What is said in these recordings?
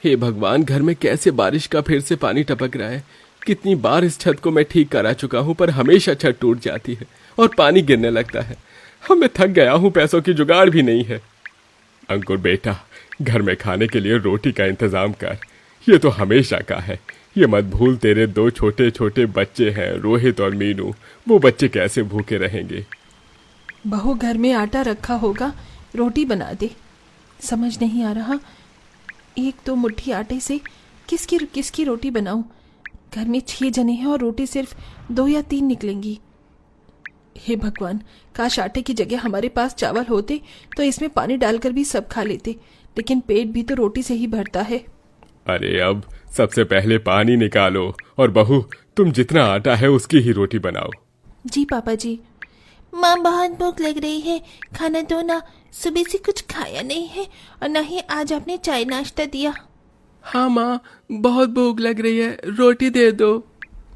हे भगवान, घर में कैसे बारिश का फिर से पानी टपक रहा है। कितनी बार इस छत को मैं ठीक करा चुका हूं, पर हमेशा छत टूट जाती है और पानी गिरने लगता है। अब मैं थक गया हूं, पैसों की जुगाड़ भी नहीं है। अंकुर बेटा, घर में खाने के लिए रोटी का इंतजाम कर। ये तो हमेशा का है। ये मत भूल, तेरे 2 छोटे छोटे बच्चे हैं, रोहित और मीनू। वो बच्चे कैसे भूखे रहेंगे। बहू, घर में आटा रखा होगा, रोटी बना दे। समझ नहीं आ रहा, 1-2 मुट्ठी आटे से किसकी रोटी बनाऊं। घर में 6 जने हैं और रोटी सिर्फ 2 या 3 निकलेंगी। हे भगवान, काश आटे की जगह हमारे पास चावल होते तो इसमें पानी डालकर भी सब खा लेते, लेकिन पेट भी तो रोटी से ही भरता है। अरे अब सबसे पहले पानी निकालो, और बहू तुम जितना आटा है उसकी ही रोटी बनाओ। जी पापा जी। माँ, बहुत भूख लग रही है, खाना दो ना। सुबह से कुछ खाया नहीं है और ना ही आज आपने चाय नाश्ता दिया। हाँ माँ, बहुत भूख लग रही है, रोटी दे दो।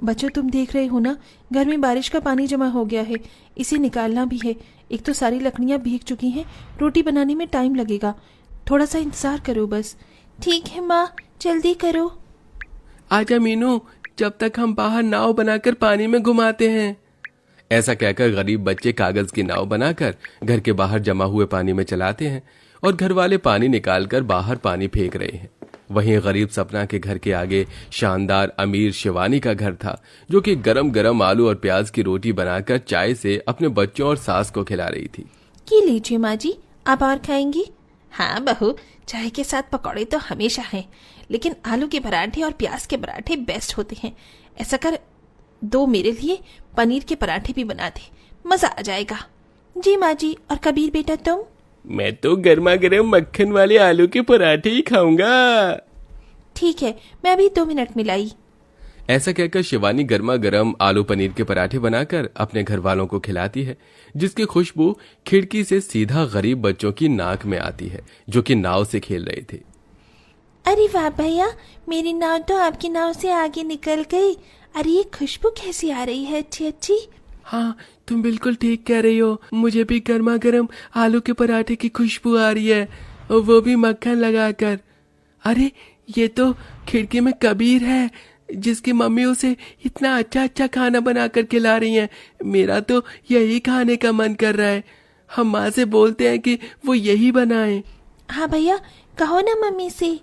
बच्चों, तुम देख रहे हो ना, घर में बारिश का पानी जमा हो गया है, इसे निकालना भी है। एक तो सारी लकड़ियाँ भीग चुकी हैं, रोटी बनाने में टाइम लगेगा। थोड़ा सा इंतजार करो बस। ठीक है माँ, जल्दी करो। आजा मीनू, जब तक हम बाहर नाव बनाकर पानी में घुमाते हैं। ऐसा कहकर गरीब बच्चे कागज की नाव बनाकर घर के बाहर जमा हुए पानी में चलाते हैं और घर वाले पानी निकालकर बाहर पानी फेंक रहे हैं। वहीं गरीब सपना के घर के आगे शानदार अमीर शिवानी का घर था, जो कि गरम गरम आलू और प्याज की रोटी बनाकर चाय से अपने बच्चों और सास को खिला रही थी। ये लीजिए माँ जी, आप और खाएंगी? हाँ बहू, चाय के साथ पकौड़े तो हमेशा हैं, लेकिन आलू के पराठे और प्याज के पराठे बेस्ट होते हैं। ऐसा कर, 2 मेरे लिए पनीर के पराठे भी बना दे, मजा आ जाएगा। जी माँ जी। और कबीर बेटा तुम? मैं तो गर्मा गर्म मक्खन वाले आलू के पराठे ही खाऊंगा। ठीक है, मैं अभी 2 मिनट में लाई। ऐसा कहकर शिवानी गर्मा गर्म आलू पनीर के पराठे बनाकर अपने घर वालों को खिलाती है, जिसकी खुशबू खिड़की से सीधा गरीब बच्चों की नाक में आती है, जो कि नाव से खेल रहे थे। अरे वाह भैया, मेरी नाव तो आपकी नाव से आगे निकल गई। अरे ये खुशबू कैसी आ रही है, अच्छी अच्छी। हाँ, तुम बिल्कुल ठीक कह रही हो। मुझे भी गर्मा गर्म आलू के पराठे की खुशबू आ रही है, और वो भी मक्खन लगाकर। अरे ये तो खिड़की में कबीर है, जिसकी मम्मी उसे इतना अच्छा अच्छा खाना बना कर खिला रही है। मेरा तो यही खाने का मन कर रहा है। हम माँ से बोलते हैं कि वो यही बनाए। हाँ भैया, कहो ना मम्मी से।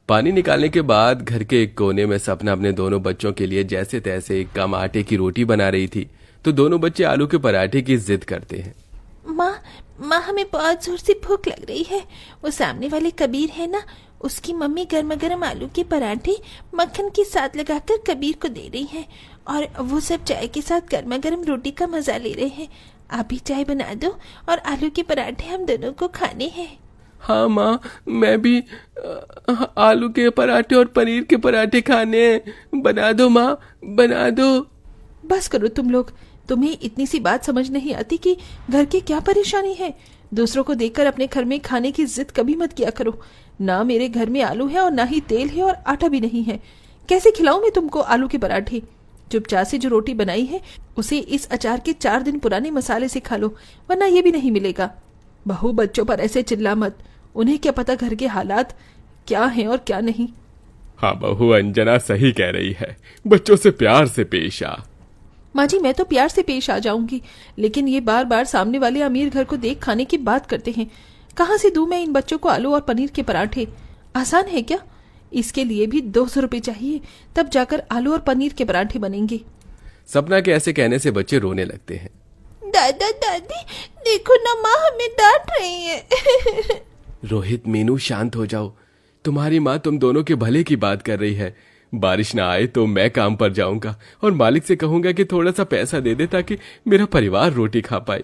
पानी निकालने के बाद घर के एक कोने में सपना अपने दोनों बच्चों के लिए जैसे तैसे कम आटे की रोटी बना रही थी, तो दोनों बच्चे आलू के पराठे की जिद करते हैं। माँ हमें बहुत जोर से भूख लग रही है। वो सामने वाले कबीर है ना, उसकी मम्मी गर्मा गर्म आलू के पराठे मक्खन के साथ लगाकर कबीर को दे रही है, और वो सब चाय के साथ गर्मा गर्म रोटी का मजा ले रहे हैं। आप भी चाय बना दो और आलू के पराठे हम दोनों को खाने हैं। हाँ माँ, मैं भी आलू के पराठे और पनीर के पराठे खाने हैं। बना दो माँ, बना दो। बस करो तुम लोग, तुम्हें इतनी सी बात समझ नहीं आती कि घर की क्या परेशानी है। दूसरों को देखकर अपने घर में खाने की जिद कभी मत किया करो। ना मेरे घर में आलू है और ना ही तेल है और आटा भी नहीं है। कैसे खिलाऊं मैं तुमको आलू के पराठे? चुपचाप से जो रोटी बनाई है उसे इस अचार के 4 दिन पुराने मसाले से खा लो, वरना ये भी नहीं मिलेगा। बहू, बच्चों पर ऐसे चिल्ला मत, उन्हें क्या पता घर के हालात क्या हैं और क्या नहीं। हाँ बहू, अंजना सही कह रही है, बच्चों से प्यार से पेश आ। माँ जी, मैं तो प्यार से पेश आ जाऊंगी, लेकिन ये बार बार सामने वाले अमीर घर को देख खाने की बात करते हैं। कहाँ से दूं मैं इन बच्चों को आलू और पनीर के पराठे? आसान है क्या? इसके लिए भी 200 रुपए चाहिए, तब जाकर आलू और पनीर के पराठे बनेंगे। सपना के ऐसे कहने से बच्चे रोने लगते हैं। दादा दादी, देखो ना, माँ हमें डांट रही है। रोहित, मीनू, शांत हो जाओ। तुम्हारी माँ तुम दोनों के भले की बात कर रही है। बारिश ना आए तो मैं काम पर जाऊंगा और मालिक से कहूंगा कि थोड़ा सा पैसा दे दे, ताकि मेरा परिवार रोटी खा पाए।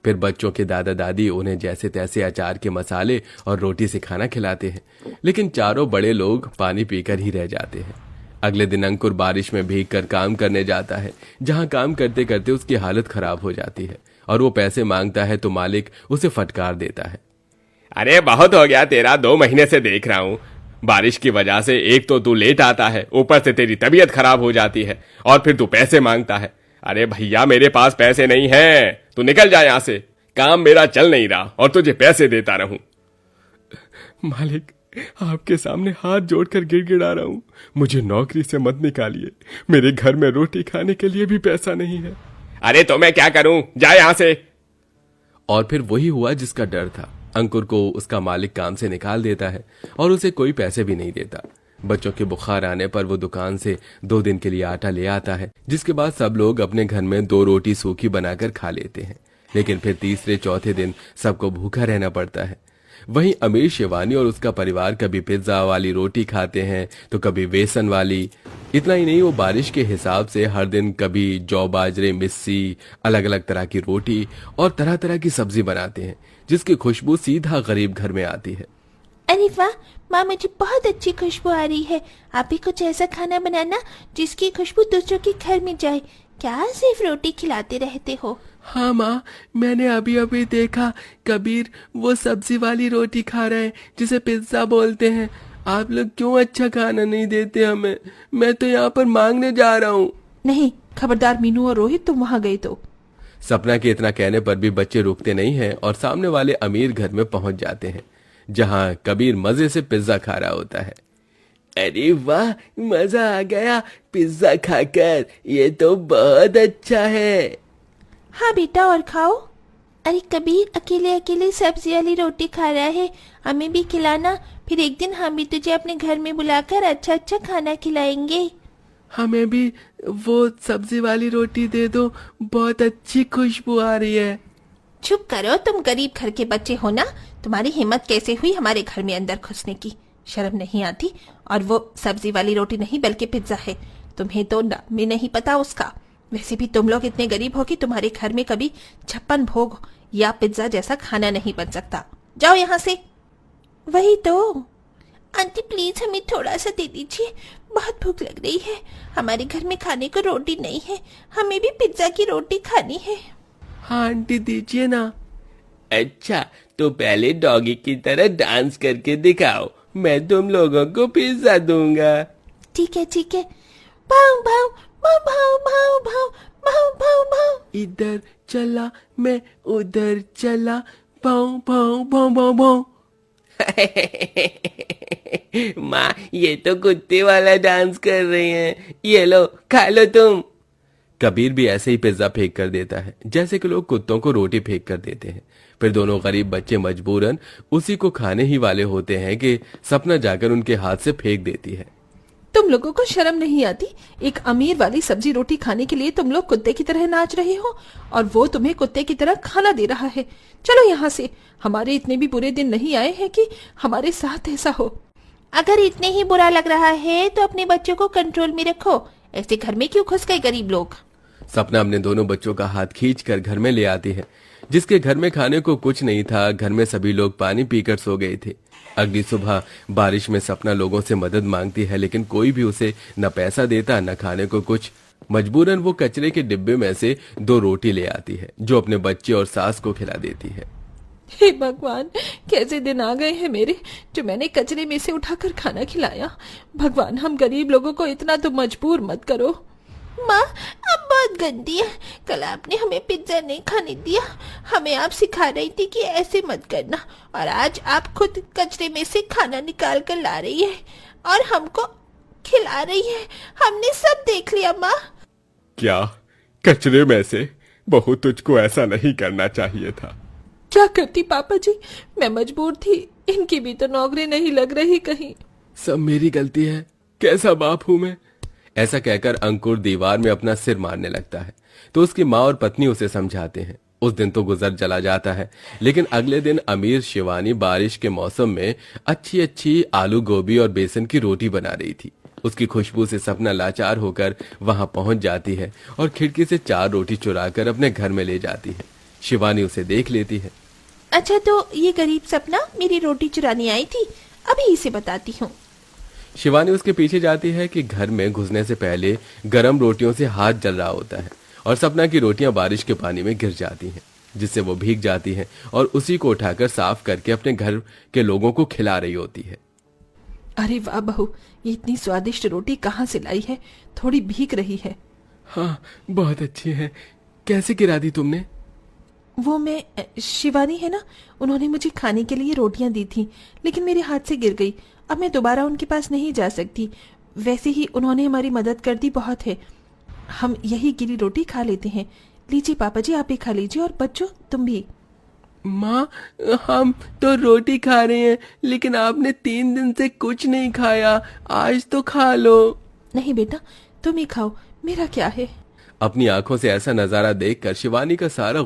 फिर बच्चों के दादा दादी उन्हें जैसे तैसे अचार के मसाले और रोटी से खाना खिलाते हैं, लेकिन चारों बड़े लोग पानी पीकर ही रह जाते हैं। अगले दिन अंकुर बारिश में भीगकर काम करने जाता है, जहां काम करते करते उसकी हालत खराब हो जाती है और वो पैसे मांगता है तो मालिक उसे फटकार देता है। अरे बहुत हो गया तेरा, 2 महीने से देख रहा हूँ। बारिश की वजह से एक तो तू लेट आता है, ऊपर से तेरी तबीयत खराब हो जाती है, और फिर तू पैसे मांगता है। अरे भैया, मेरे पास पैसे नहीं हैं, तू निकल जा यहाँ से। काम मेरा चल नहीं रहा और तुझे पैसे देता रहूं। मालिक, आपके सामने हाथ जोड़कर गिड़गिड़ा रहा हूँ, मुझे नौकरी से मत निकालिए। मेरे घर में रोटी खाने के लिए भी पैसा नहीं है। अरे तो मैं क्या करूं, जा यहां से। और फिर वही हुआ जिसका डर था। अंकुर को उसका मालिक काम से निकाल देता है और उसे कोई पैसे भी नहीं देता। बच्चों के बुखार आने पर वो दुकान से 2 दिन के लिए आटा ले आता है, जिसके बाद सब लोग अपने घर में 2 रोटी सूखी बनाकर खा लेते हैं। लेकिन फिर तीसरे चौथे दिन सबको भूखा रहना पड़ता है। वहीं अमीर शिवानी और उसका परिवार कभी पिज्जा वाली रोटी खाते हैं तो कभी बेसन वाली। इतना ही नहीं, वो बारिश के हिसाब से हर दिन कभी जौ बाजरे मिस्सी, अलग अलग तरह की रोटी और तरह तरह की सब्जी बनाते हैं, जिसकी खुशबू सीधा गरीब घर में आती है। अरे वाह माँ, मुझे बहुत अच्छी खुशबू आ रही है। आप ही कुछ ऐसा खाना बनाना जिसकी खुशबू दूसरों के घर में जाए। क्या सिर्फ रोटी खिलाते रहते हो? हाँ माँ, मैंने अभी अभी देखा कबीर वो सब्जी वाली रोटी खा रहे हैं जिसे पिज्जा बोलते हैं। आप लोग क्यों अच्छा खाना नहीं देते हमें? मैं तो यहाँ पर मांगने जा रहा हूँ। नहीं, खबरदार मीनू और रोहित, तुम वहां गए तो। सपना के इतना कहने पर भी बच्चे रुकते नहीं हैं और सामने वाले अमीर घर में पहुंच जाते हैं, जहां कबीर मजे से पिज्जा खा रहा होता है। अरे वाह, मजा आ गया पिज्जा खाकर, ये तो बहुत अच्छा है। हाँ बेटा, और खाओ। अरे कबीर, अकेले अकेले सब्जी वाली रोटी खा रहा है, हमें भी खिलाना। फिर एक दिन हम भी तुझे अपने घर में बुलाकर अच्छा अच्छा खाना खिलाएंगे। हमें भी वो सब्जी वाली रोटी दे दो, बहुत अच्छी खुशबू आ रही है। चुप करो, तुम गरीब घर के बच्चे हो ना। तुम्हारी हिम्मत कैसे हुई हमारे घर में अंदर घुसने की? शर्म नहीं आती? और वो सब्जी वाली रोटी नहीं बल्कि पिज्जा है। तुम्हें तो नाम भी नहीं पता उसका। वैसे भी तुम लोग इतने गरीब हो कि तुम्हारे घर में कभी 56 भोग या पिज्जा जैसा खाना नहीं बन सकता। जाओ यहाँ से। वही तो। आंटी प्लीज हमें थोड़ा सा दे दीजिए, बहुत भूख लग रही है। हमारे घर में खाने को रोटी नहीं है, हमें भी पिज्जा की रोटी खानी है। हाँ आंटी, दीजिए ना। अच्छा, तो पहले डॉगी की तरह डांस करके दिखाओ, मैं तुम लोगों को पिज्जा दूंगा। ठीक है ठीक है। भाव भाव भाव भाव भाव भाव भाव भाव भाव। इधर चला मैं उधर चला, भाव भाव भाव भाव भाव। माँ, ये तो कुत्ते वाला डांस कर रही हैं। ये लो, खा लो तुम। कबीर भी ऐसे ही पिज्जा फेंक कर देता है जैसे कि लोग कुत्तों को रोटी फेंक कर देते हैं। फिर दोनों गरीब बच्चे मजबूरन उसी को खाने ही वाले होते हैं कि सपना जाकर उनके हाथ से फेंक देती है। तुम लोगों को शर्म नहीं आती? एक अमीर वाली सब्जी रोटी खाने के लिए तुम लोग कुत्ते की तरह नाच रहे हो और वो तुम्हें कुत्ते की तरह खाना दे रहा है। चलो यहाँ से, हमारे इतने भी बुरे दिन नहीं आए हैं कि हमारे साथ ऐसा हो। अगर इतने ही बुरा लग रहा है तो अपने बच्चों को कंट्रोल में रखो। ऐसे घर में क्यों घुस गए गरीब लोग? सपना अपने दोनों बच्चों का हाथ खींचकर घर में ले आती है, जिसके घर में खाने को कुछ नहीं था। घर में सभी लोग पानी पीकर सो गए थे। अगली सुबह बारिश में सपना लोगों से मदद मांगती है, लेकिन कोई भी उसे न पैसा देता न खाने को कुछ। मजबूरन वो कचरे के डिब्बे में से 2 रोटी ले आती है, जो अपने बच्चे और सास को खिला देती है। हे भगवान, कैसे दिन आ गए हैं मेरे, जो मैंने कचरे में से उठाकर खाना खिलाया। भगवान, हम गरीब लोगों को इतना तो मजबूर मत करो। माँ, अब बहुत गंदी है। कल आपने हमें पिज्जा नहीं खाने दिया, हमें आप सिखा रही थी कि ऐसे मत करना, और आज आप खुद कचरे में से खाना निकाल कर ला रही है और हमको खिला रही है। हमने सब देख लिया माँ। क्या कचरे में से? बहू, तुझको ऐसा नहीं करना चाहिए था। क्या करती पापा जी, मैं मजबूर थी। इनकी भी तो नौकरी नहीं लग रही कहीं। सब मेरी गलती है, कैसा बाप हूं मैं। ऐसा कहकर अंकुर दीवार में अपना सिर मारने लगता है, तो उसकी माँ और पत्नी उसे समझाते हैं। उस दिन तो गुजर चला जाता है, लेकिन अगले दिन अमीर शिवानी बारिश के मौसम में अच्छी अच्छी आलू गोभी और बेसन की रोटी बना रही थी। उसकी खुशबू से सपना लाचार होकर वहां पहुंच जाती है और खिड़की से 4 रोटी चुराकर अपने घर में ले जाती है। शिवानी उसे देख लेती है। अच्छा, तो ये गरीब सपना मेरी रोटी चुराने आई थी, अभी इसे बताती हूँ। शिवानी उसके पीछे जाती है कि घर में घुसने से पहले गरम रोटियों से हाथ जल रहा होता है और सपना की रोटियां बारिश के पानी में गिर जाती हैं, जिससे वो भीग जाती हैं और उसी को उठाकर साफ करके अपने घर के लोगों को खिला रही होती है। अरे वाह बहू, ये इतनी स्वादिष्ट रोटी कहाँ से लाई है? थोड़ी भीग रही है। हाँ, बहुत अच्छी है। कैसे गिरा दी तुमने? वो मैं शिवानी है ना, उन्होंने मुझे खाने के लिए रोटियां दी थी, लेकिन मेरे हाथ से गिर गई अब मैं दोबारा उनके पास नहीं जा सकती। वैसे ही उन्होंने हमारी मदद कर दी बहुत है। हम यही गिरी रोटी खा लेते हैं। लीजिए पापा जी, आप भी खा लीजिए, और बच्चों तुम भी। माँ, हम तो रोटी खा रहे हैं, लेकिन आपने 3 दिन से कुछ नहीं खाया, आज तो खा लो। नहीं बेटा, तुम ही खाओ, मेरा क्या है। अपनी आंखों से ऐसा नजारा देखकर शिवानी का सारा